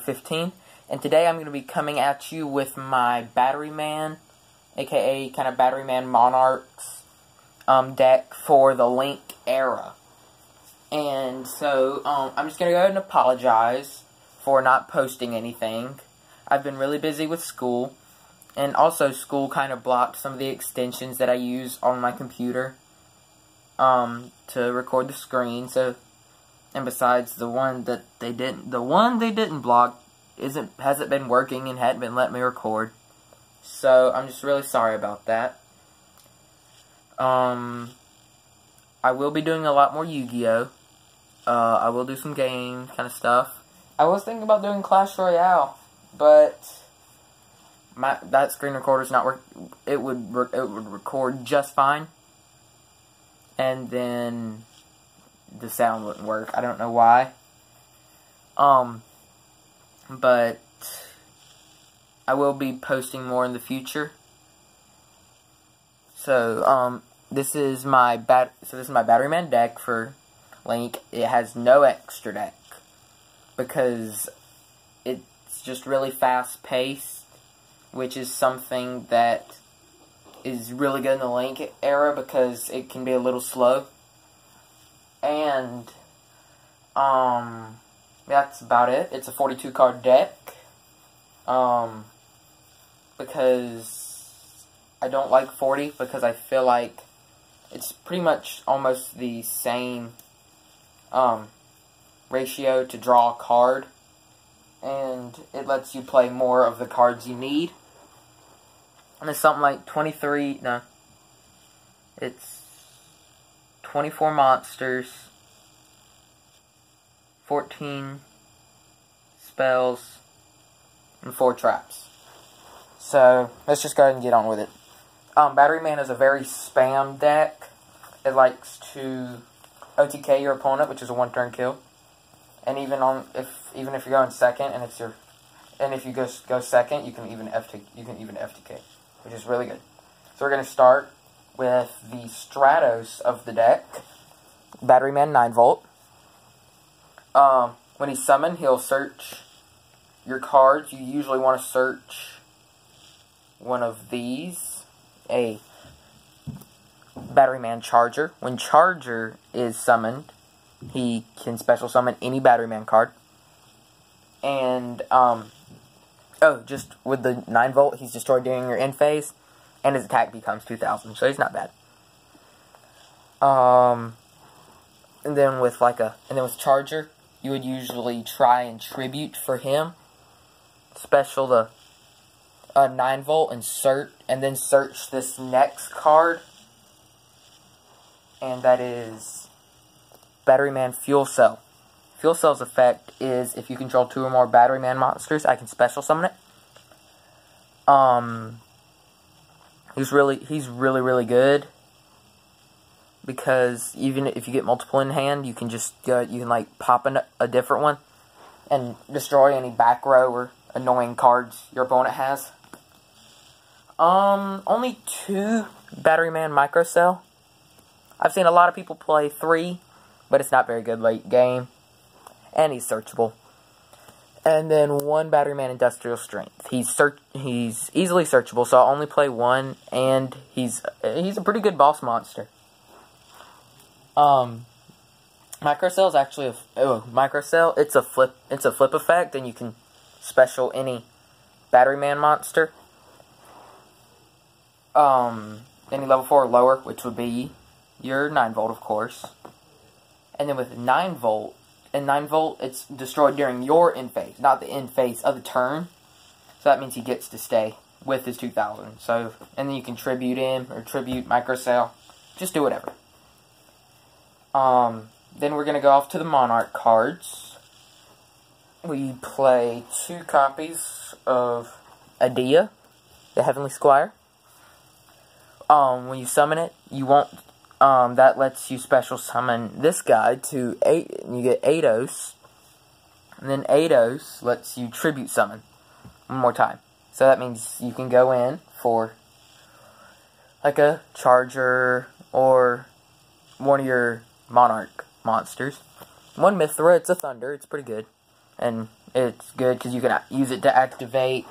15, and today I'm going to be coming at you with my Batteryman, aka kind of Batteryman Monarchs deck for the Link era. And so, I'm just going to go ahead and apologize for not posting anything. I've been really busy with school, and also school kind of blocked some of the extensions that I use on my computer to record the screen. So, and besides, the one they didn't block hasn't been working and hadn't been letting me record. So I'm just really sorry about that. I will be doing a lot more Yu-Gi-Oh. I will do some game kind of stuff. I was thinking about doing Clash Royale, but that screen recorder's not work. It would record just fine, and then the sound wouldn't work. I don't know why. But I will be posting more in the future. So this is my Batteryman deck for Link. It has no extra deck because it's just really fast paced, which is something that is really good in the Link era because it can be a little slow. And that's about it. It's a 42 card deck. Because I don't like 40 because I feel like it's pretty much almost the same ratio to draw a card, and it lets you play more of the cards you need. And it's something like 24 monsters, 14 spells, and 4 traps. So, let's just go ahead and get on with it. Batteryman is a very spam deck. It likes to OTK your opponent, which is a 1-turn kill. And even if you're going second, and if you go second, you can even FTK, which is really good. So we're gonna start with the Stratos of the deck. Batteryman 9-volt. When he's summoned, he'll search your cards. You usually want to search one of these, a Batteryman Charger. When Charger is summoned, he can special summon any Batteryman card. And, just with the 9-volt, he's destroyed during your end phase, and his attack becomes 2,000, so he's not bad. And then with Charger, you would usually try and tribute for him. Special the 9-volt and then search this next card. And that is Batteryman Fuel Cell. Fuel Cell's effect is if you control 2 or more Batteryman monsters, I can special summon it. He's really good. Because even if you get multiple in hand, you can just pop in a different one and destroy any back row or annoying cards your opponent has. Only 2 Batteryman Microcell. I've seen a lot of people play 3, but it's not very good late game, and he's searchable. And then 1 Batteryman Industrial Strength. He's easily searchable, so I'll only play 1, and he's a pretty good boss monster. Microcell is actually Microcell. It's a flip effect, and you can special any Batteryman monster. Any level 4 or lower, which would be your 9-volt, of course. And then with 9-volt, it's destroyed during your end phase, not the end phase of the turn. So that means he gets to stay with his 2,000. So, and then you can tribute him or tribute Microcell. Just do whatever. Then we're going to go off to the Monarch cards. We play 2 copies of Adia, the Heavenly Squire. When you summon it, you won't, that lets you special summon this guy to 8, and you get Eidos. And then Eidos lets you tribute summon one more time. So that means you can go in for like a Charger or one of your Monarch monsters. One Mithra, it's a Thunder, it's pretty good. And It's good because you can use it to activate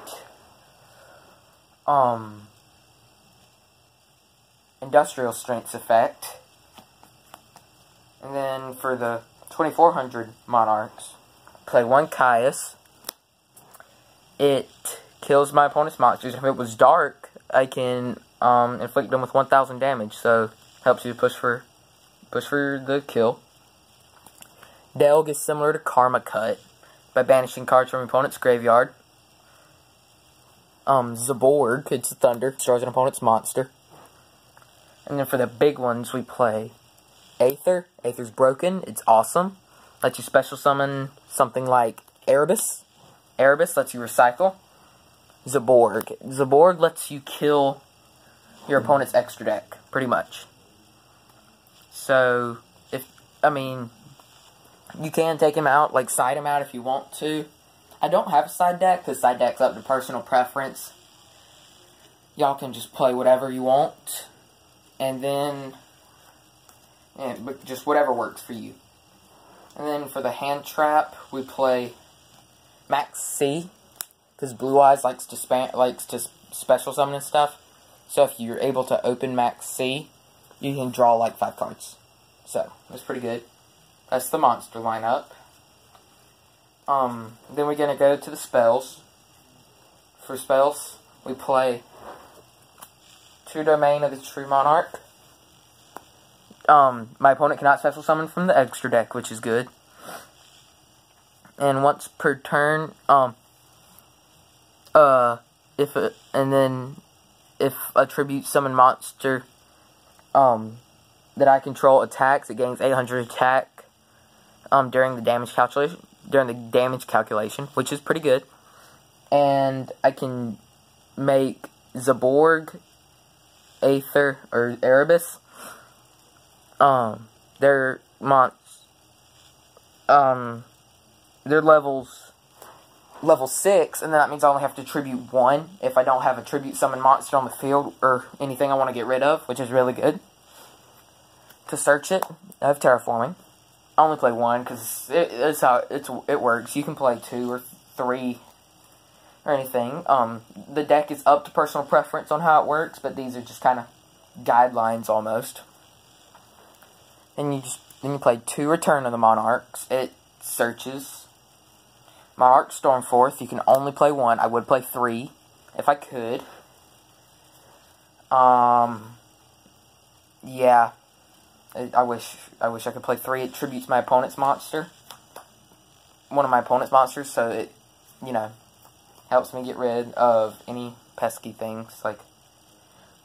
industrial strength's effect. And then for the 2400 Monarchs, play 1 Caius. It kills my opponent's monsters. If it was dark, I can inflict them with 1000 damage, so helps you push for the kill. Delg is similar to Karma Cut by banishing cards from your opponent's graveyard. Zaborg, it's Thunder, destroys an opponent's monster. And then for the big ones, we play Aether. Aether's broken, it's awesome. Lets you special summon something like Erebus. Erebus lets you recycle. Zaborg. Zaborg lets you kill your opponent's extra deck, pretty much. So, you can take him out, like side him out if you want to. I don't have a side deck, because side deck's up to personal preference. Y'all can just play whatever you want. And then, but just whatever works for you. And then for the hand trap, we play Max C, because Blue Eyes likes to special summon and stuff. So if you're able to open Max C, you can draw like 5 cards. So, that's pretty good. That's the monster lineup. Then we're going to go to the spells. For spells, we play True Domain of the True Monarch. My opponent cannot special summon from the extra deck, which is good. And once per turn, if a tribute summon monster, that I control attacks, it gains 800 attack, during the damage calculation, which is pretty good. And I can make Zaborg, Aether, or Erebus, they're level 6, and then that means I only have to tribute 1 if I don't have a tribute summon monster on the field or anything I want to get rid of, which is really good. To search it, I have Terraforming. I only play 1 because it works. You can play 2 or 3 or anything. The deck is up to personal preference on how it works, but these are just kind of guidelines almost. And then you play 2 Return of the Monarchs. It searches. Monarch Stormforth, you can only play 1. I would play 3 if I could. Yeah. I wish I could play 3. It tributes my opponent's monster. One of my opponent's monsters, so it, helps me get rid of any pesky things, like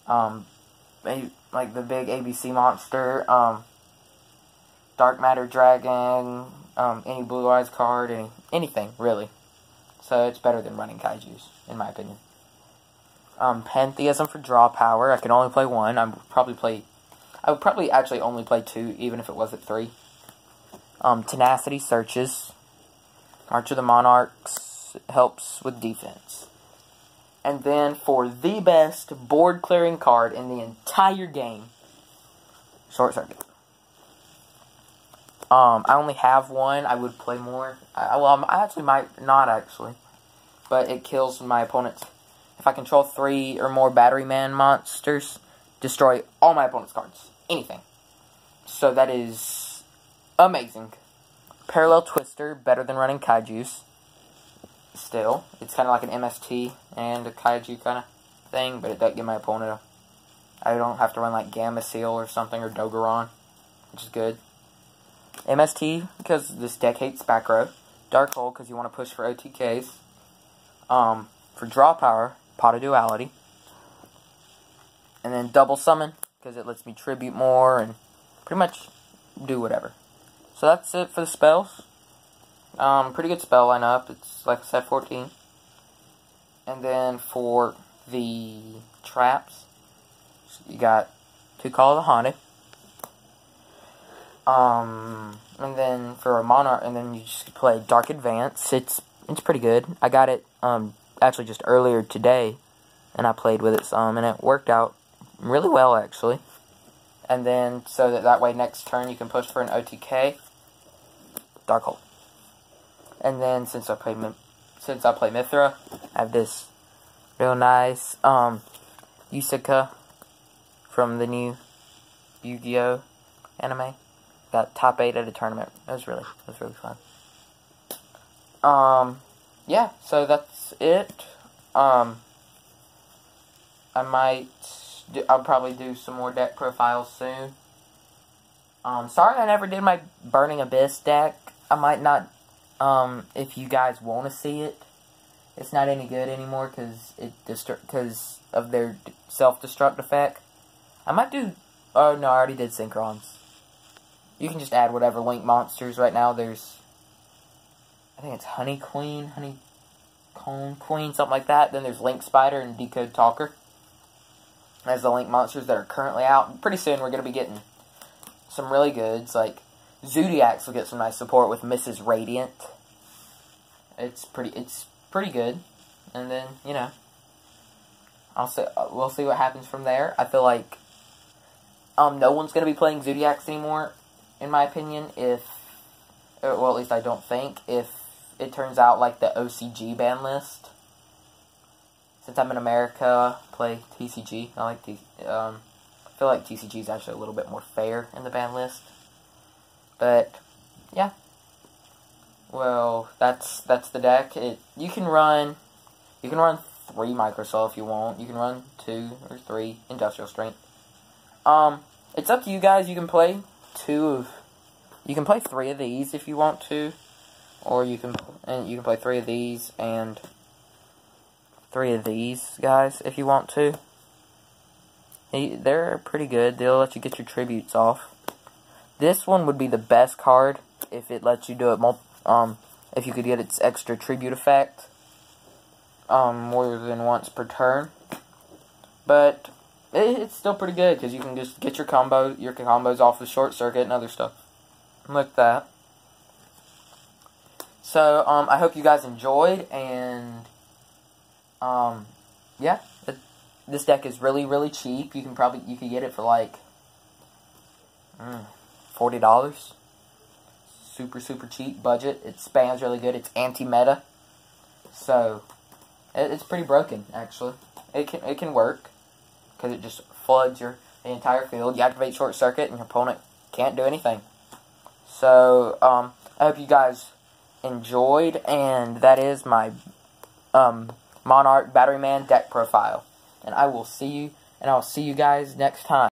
the big ABC monster, Dark Matter Dragon, any Blue Eyes card, anything, really. So it's better than running Kaijus, in my opinion. Pantheism for draw power, I can only play 1. I would probably actually only play 2, even if it was at 3. Tenacity searches. Archer of the Monarchs helps with defense. And then for the best board clearing card in the entire game, Short Circuit. I only have 1. I would play more. I actually might not, actually. But it kills my opponent's. If I control 3 or more Batteryman monsters, destroy all my opponent's cards. Anything. So that is amazing. Parallel Twister, better than running Kaijus. Still. It's kind of like an MST and a Kaiju kind of thing, but it doesn't give my opponent I don't have to run like Gamma Seal or something, or Dogoron, which is good. MST, because this deck hates back row. Dark Hole, because you want to push for OTKs. For draw power, Pot of Duality. And then Double Summon, because it lets me tribute more and pretty much do whatever. So that's it for the spells. Pretty good spell lineup. It's, like I said, 14. And then for the traps, you got 2 Call of the Haunted. And then for a Monarch, and then you just play Dark Advance. It's pretty good. I got it, actually just earlier today, and I played with it some, and it worked out really well, actually. And then, so that way next turn you can push for an OTK, Dark Hole. And then since I play Mithra, I have this real nice Yusuka from the new Yu-Gi-Oh anime. Got top 8 at a tournament. It was really fun. Yeah, so that's it. I'll probably do some more deck profiles soon. Sorry I never did my Burning Abyss deck. I might not, if you guys want to see it. It's not any good anymore because of their self-destruct effect. I might do, oh no, I already did Synchrons. You can just add whatever Link monsters right now. There's, I think it's Honey Queen, Honeycomb Queen, something like that. Then there's Link Spider and Decode Talker as the Link monsters that are currently out. Pretty soon we're going to be getting some really goods, like Zodiacs will get some nice support with Mrs. Radiant. It's pretty good. And then, you know, we'll see what happens from there. I feel like no one's going to be playing Zodiacs anymore, in my opinion, well, at least I don't think, if it turns out like the OCG ban list. Since I'm in America, play TCG. I feel like TCG is actually a little bit more fair in the ban list. But yeah. Well, that's the deck. You can run 3 Microsoft if you want. You can run 2 or 3 Industrial Strength. It's up to you guys. You can play 3 of these if you want to, or you can play 3 of these and 3 of these guys if you want to. They're pretty good. They'll let you get your tributes off. This one would be the best card if it lets you do it if you could get its extra tribute effect more than once per turn. But it's still pretty good because you can just get your combos off with Short Circuit and other stuff like that. So I hope you guys enjoyed, and yeah, this deck is really cheap. You could get it for like $40. Super cheap budget. It spams really good. It's anti-meta, so it's pretty broken actually. It can work because it just floods the entire field. You activate Short Circuit and your opponent can't do anything. So I hope you guys enjoyed, and that is my Monarch Batteryman deck profile. And I'll see you guys next time.